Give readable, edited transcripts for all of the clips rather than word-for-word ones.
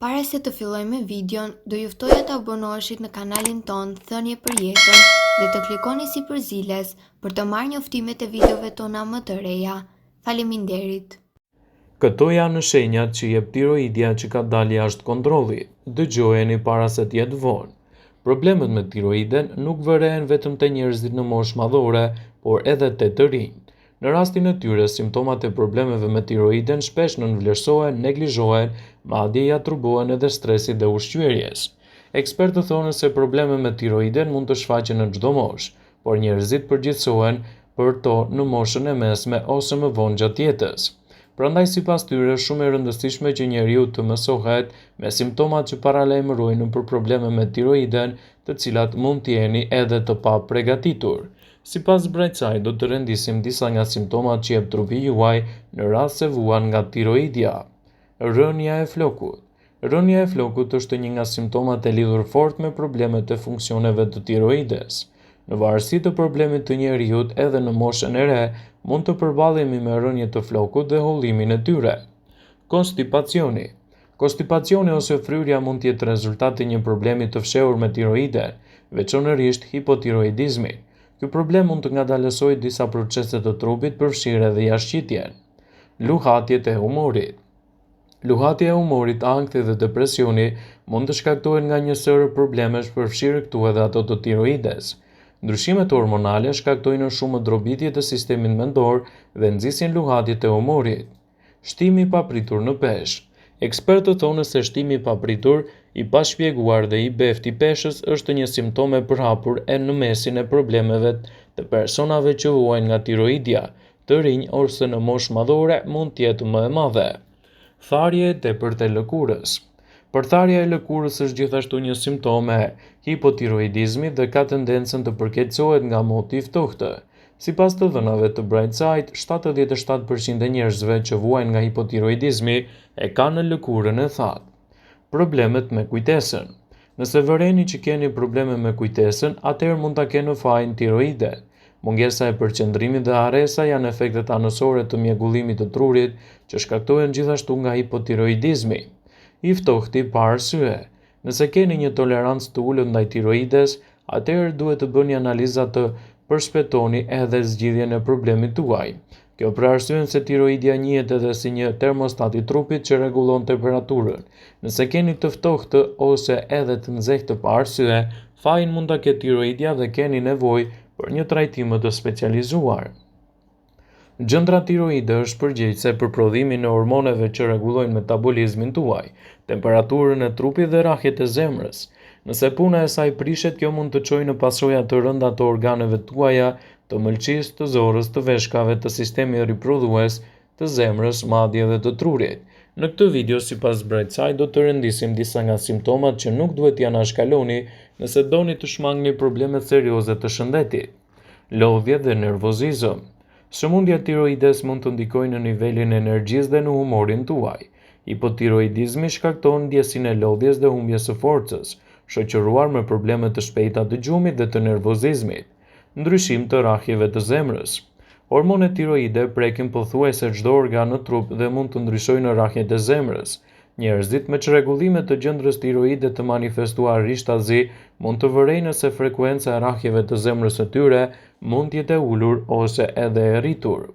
Para se të fillojmë me videon, do ju ftoja të abonoheshit në kanalin ton Thënie për Jetën dhe të klikoni si përziles për të marrë njoftimet e videove tona më të reja. Faleminderit. Këto janë shenjat që jep tiroidja që ka dalë jashtë kontrollit. Dëgjojeni para se të jetë vonë. Problemet me tiroiden nuk vërehen vetëm te njerëzit në moshë madhore, por edhe te të rinj. Në rastin e tyre, simptomat e problemeve me tiroiden shpesh nënvlerësohen, neglizhohen, madje ja turbohen edhe stresit dhe ushqyerjes. Ekspertët thonë se probleme me tiroiden mund të shfaqen në çdo moshë, por njerëzit përgjithësohen për to në moshën e mesme ose më vonë gjatë jetës. Prandaj sipas tyre shumë e rëndësishme që njeriu të mësohet me simptomat që paralajmërojnë për probleme me tiroiden, të cilat mund të jeni edhe të papregatitur. Sipas Brajçaj, do të rendisim disa nga simptomat që jep trupi juaj në rast se vuan nga tiroidja. Rënja e flokut. Rënja e flokut është një nga simptomat e lidhur fort me problemet e funksioneve të tiroides. Në varësi të problemit të njeriut edhe në moshën e re, mund të përballemi me rënje të flokut dhe hollimin e tyre. Konstipacioni. Konstipacioni ose fryrja mund të jetë rezultati një problemi të fshehur me tiroiden, veçanërisht hipotiroidizmi. Ky problem mund të ngadalësojë disa procese të trupit, përfshirë edhe jashtëqitjen. Luhatjet e humorit. Luhatja e humorit, ankthi dhe depresioni mund të shkaktohen nga një sër problemesh, përfshirë këtu edhe ato të tiroides. Ndryshimet hormonale shkaktojnë shumë ndrobitje të sistemit mendor dhe nxisin luhatjet e humorit. Shtimi i papritur në peshë. Ekspertët thonë se shtimi i papritur, i pashpjeguar dhe i beftë i peshës është një simptom e përhapur e në mesin e problemeve të personave që vuajnë nga tiroidja, të rinj ose në moshë madhore mund të jetë më e madhe. Tharje e tepërt e lëkurës. Përtharja e lëkurës është gjithashtu një simptom e hipotiroidizmit dhe ka tendencën të përkeqësohet nga moti i ftohtë. Sipas të dhënave të Brightside, 77% e njerëzve që vuajnë nga hipotiroidizmi e kanë në lëkurën e thatë. Problemet me kujtesën. Nëse vëreni që keni probleme me kujtesën, atëherë mund ta keni fajin tiroide. Mungesa e përqendrimit dhe harresa janë efektet anësore të mjegullimit të trurit që shkaktohen gjithashtu nga hipotiroidizmi. I ftohti pa arsye. Nëse keni një tolerancë të ulët ndaj tiroides, atëherë duhet të bëni analiza të përshpejtoni edhe zgjidhjen e problemit tuaj. Kjo për arsyen se tiroidja njihet edhe si një termostat i trupit që rregullon temperaturën. Nëse keni të ftohtë ose edhe të nxehtë pa arsye, fajin mund ta ketë tiroidja dhe keni nevojë për një trajtim të specializuar. Gjëndra tiroide është përgjegjëse për prodhimin e hormoneve që rregullojnë metabolizmin tuaj, temperaturën e trupit dhe rrahjet e zemrës. Nëse puna e saj prishet, kjo mund të çojë në pasoja të rënda të organeve tuaja, të mëlçisë, të zorrës, të veshkave, të sistemit riprodhues, të zemrës, madje edhe të trurit. Në këtë video, sipas Brightside, do të rendisim disa nga simptomat që nuk duhet t'ia anashkaloni nëse doni të shmangni problemet serioze të shëndetit. Lodhje dhe nervozizëm. Sëmundja tiroides mund të ndikojë në nivelin e energjisë dhe në humorin tuaj. Hipotiroidizmi shkakton ndjesinë e lodhjes dhe humbjes së forcës, shoqëruar me probleme të shpejta të gjumit dhe të nervozizmit. Ndryshim të rrahjeve të zemrës. Hormonet tiroide prekin pothuajse çdo organ në trup dhe mund të ndryshojnë në rrahjet e zemrës. Njerëzit me çrregullime të gjendrës tiroide të manifestuar rishtazi mund të vërejnë nëse frekuenca e rrahjeve të zemrës së tyre mund të jetë e ulur ose edhe e rritur.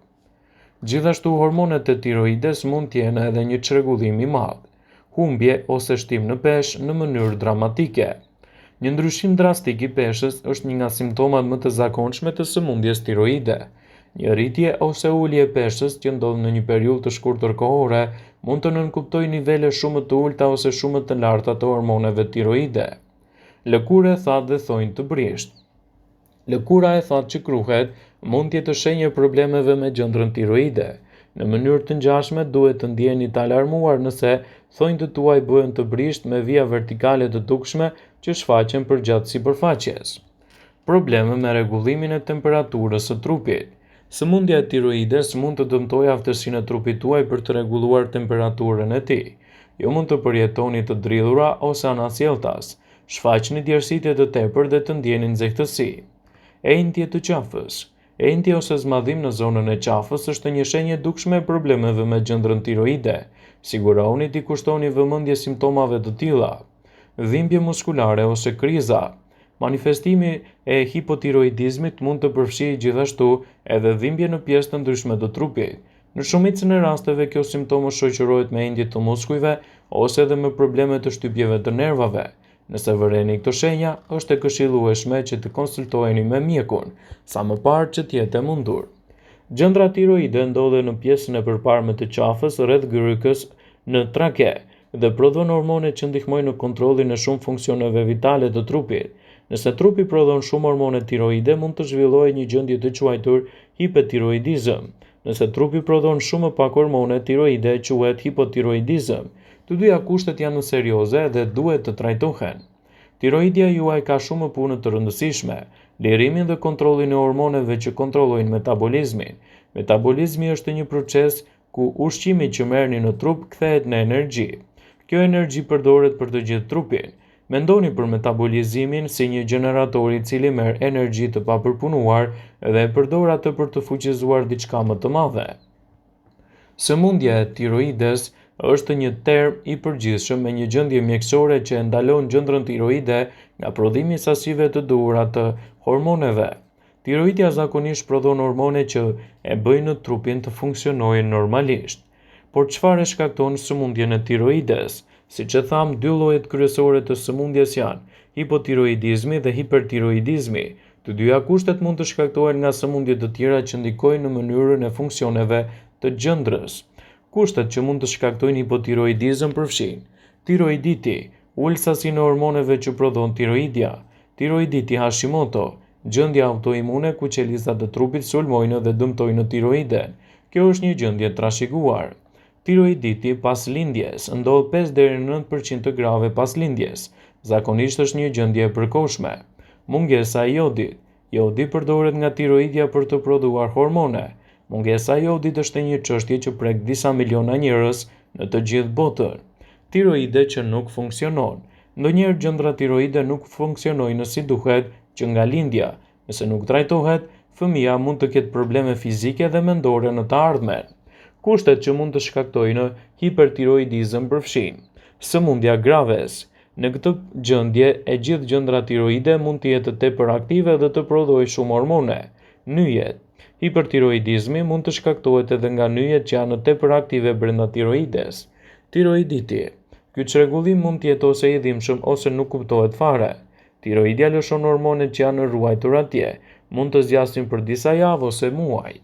Gjithashtu hormonet e tiroides mund të jenë edhe një çrregullim i madh, humbje ose shtim në peshë në mënyrë dramatike. Një ndryshim drastik i peshës është një nga simptomat më të zakonshme të sëmundjes tiroide. Një rritje ose ulje e peshës që ndodh në një periudhë të shkurtër kohore mund të nënkuptojë nivele shumë të ulta ose shumë të larta të hormoneve tiroide. Lëkura e thatë dhe thonjë të brisht. Lëkura e thatë që kruhet mund të jetë shenjë e problemeve me gjendrën tiroide. Në mënyrë të ngjashme duhet të ndjeni të alarmuar nëse thonjtë tuaj bëhen të brisht me vija vertikale të dukshme që shfaqen përgjatë sipërfaqes. Probleme me rregullimin e temperaturës së trupit. Sëmundja e tiroides mund të dëmtojë aftësinë e trupit tuaj për të rregulluar temperaturën e tij. Jo mund të përjetoni të dridhura ose anasjelltas, shfaqni djersitje të tepërt dhe të ndjeni nxehtësi. Enjtje të qafës. Enjtje ose zmadhim në zonën e qafës është një shenjë e dukshme e problemeve me gjendrën tiroide. Sigurohuni t'i kushtoni vëmendje simptomave të tilla: dhimbje muskulare ose kriza. Manifestimi e hipotiroidizmit mund të përfshijë gjithashtu edhe dhimbje në pjesë të ndryshme të trupit. Në shumicën e rasteve kjo simptom shoqërohet me endje të muskujve ose edhe me probleme të shtypjeve të nervave. Nëse vëreni këto shenja, është e këshillueshme që të konsultoheni me mjekun, sa më parë që të jetë e mundur. Gjëndra tiroide ndodhet në pjesën e përparme të qafës rreth grykës në trake dhe prodhon hormone që ndihmojnë në kontrollin e shumë funksioneve vitale të trupit. Nëse trupi prodhon shumë hormone tiroide, mund të zhvillojë një gjendje të quajtur hipotiroidizëm. Nëse trupi prodhon shumë pak hormone tiroide, quhet hipotiroidizëm. Të dyja kushtet janë serioze dhe duhet të trajtohen. Tiroidja juaj ka shumë punë të rëndësishme: lirimin dhe kontrollin e hormoneve që kontrollojnë metabolizmin. Metabolizmi është një proces ku ushqimi që merrni në trup kthehet në energji. Kjo energji përdoret për të gjithë trupin. Mendoni për metabolizimin si një gjenerator i cili merr energji të papërpunuar dhe e përdor atë për të fuqizuar diçka më të madhe. Sëmundja e tiroides është një term i përgjithshëm me një gjendje mjekësore që e ndalon gjendrën tiroide nga prodhimi i sasive të duhura të hormoneve. Tiroidja zakonisht prodhon hormone që e bëjnë trupin të funksionojë normalisht. Por çfarë shkakton sëmundjen e tiroides? Siç e tham, dy llojet kryesore të sëmundjes janë hipotiroidizmi dhe hipertiroidizmi. Të dyja kushtet mund të shkaktohen nga sëmundje të tjera që ndikojnë në mënyrën e funksioneve të gjendrës. Kushtet që mund të shkaktojnë hipotiroidizëm përfshijnë: tiroiditi, ulë sasinë e hormoneve që prodhon tiroidja; tiroiditi Hashimoto, gjendje autoimune ku qelizat e trupit sulmojnë dhe dëmtojnë tiroiden. Kjo është një gjendje trashëguar. Tiroiditi pas lindjes ndodh 5 deri në 9% të grave pas lindjes. Zakonisht është një gjendje e përkohshme. Mungesa e jodit. Jodi përdoret nga tiroidja për të prodhuar hormone. Mungesa e jodit është një çështje që prek disa miliona njerëz në të gjithë botën. Tiroide që nuk funksionon. Ndonjëherë gjendra tiroide nuk funksionojnë si duhet që nga lindja. Nëse nuk trajtohet, fëmia mund të ketë probleme fizike dhe mendore në të ardhmen. Kushtet që mund të shkaktojnë hipertiroidizëm përfshijnë: sëmundja Graves. Në këtë gjendje, e gjithë gjendra tiroide mund të jetë tepër aktive dhe të prodhojë shumë hormone. Nyjet. Hipertiroidizmi mund të shkaktohet edhe nga nyjet që janë tepër aktive brenda tiroides. Tiroiditi. Ky çrregullim mund të jetë ose i dhimbshëm ose nuk kuptohet fare. Tiroidja lëshon hormonet që janë ruajtur atje, mund të zgjasin për disa javë ose muaj.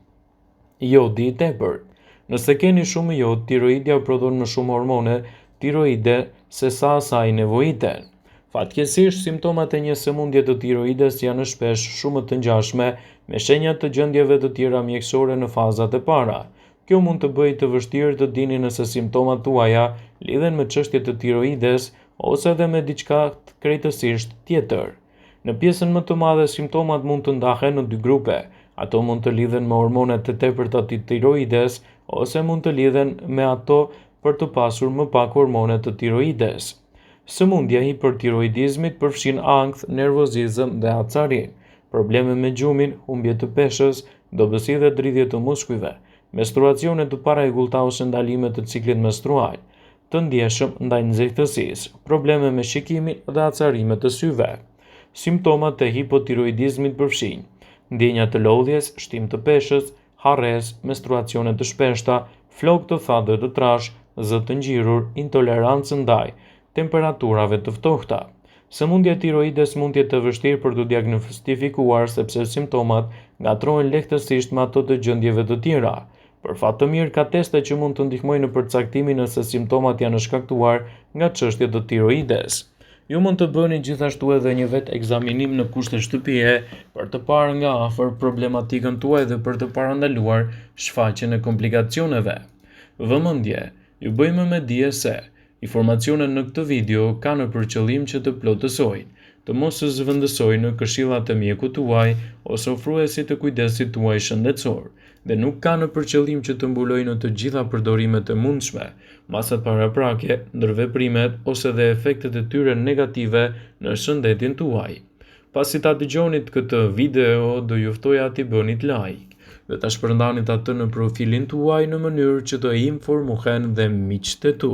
Jodi i tepërt. Nëse keni shumë jod, tiroidja prodhon më shumë hormone tiroide se sa asaj nevojiten. Fatkeqësisht, simptomat e një sëmundje të tiroides janë shpesh shumë të ngjashme me shenjat të gjendjeve të tjera mjekësore në fazat e para. Kjo mund të bëjë të vështirë të dini nëse simptomat tuaja lidhen me çështje të tiroides ose edhe me diçka krejtësisht tjetër. Në pjesën më të madhe simptomat mund të ndahen në dy grupe. Ato mund të lidhen me hormonet e tepërta të tiroides ose mund të lidhen me ato për të pasur më pak hormone të tiroides. Sëmundja e hipertiroidizmit përfshin ankth, nervozizëm dhe acarin, probleme me gjumin, humbje të peshës, dobësi dhe dridhje të muskujve, menstruacione të parregullta ose ndalime të ciklit menstrual, të ndjeshëm ndaj nxehtësisë, probleme me shikimin dhe acarime të syve. Simptomat e hipotiroidizmit përfshin ndjenja të lodhjes, shtim të peshës, harres, menstruacione të shpeshta, flokë të thatë dhe të trash, zë të ngjirur, intolerancë ndaj temperaturave të ftohta. Sëmundja e tiroides mund të jetë e vështirë për të diagnostifikuar sepse simptomat ngatrohen lehtësisht me ato të gjendjeve të tjera. Për fat të mirë, ka teste që mund të ndihmojnë në përcaktimin nëse simptomat janë shkaktuar nga çështje të tiroides. Ju mund të bëni gjithashtu edhe një vetë ekzaminim në kushte shtëpie për të parë nga afër problematikën tuaj dhe për të parandaluar shfaqjen e komplikacioneve. Vëmendje, ju bëjmë me dije se informacionet në këtë video kanë për qëllim që të plotësojnë, të mos zëvendësojnë në këshillat e mjekut tuaj ose ofruesit të kujdesit tuaj shëndetësor, dhe nuk kanë për qëllim që të mbulojnë në të gjitha përdorimet e mundshme, masat paraprake, ndërveprimet ose dhe efektet e tyre negative në shëndetin tuaj. Pasi ta dëgjonit këtë video, do ju ftoja t'i bënit like, dhe ta shpërndanit atë në profilin tuaj në mënyrë që të informohen dhe miqtë e tu.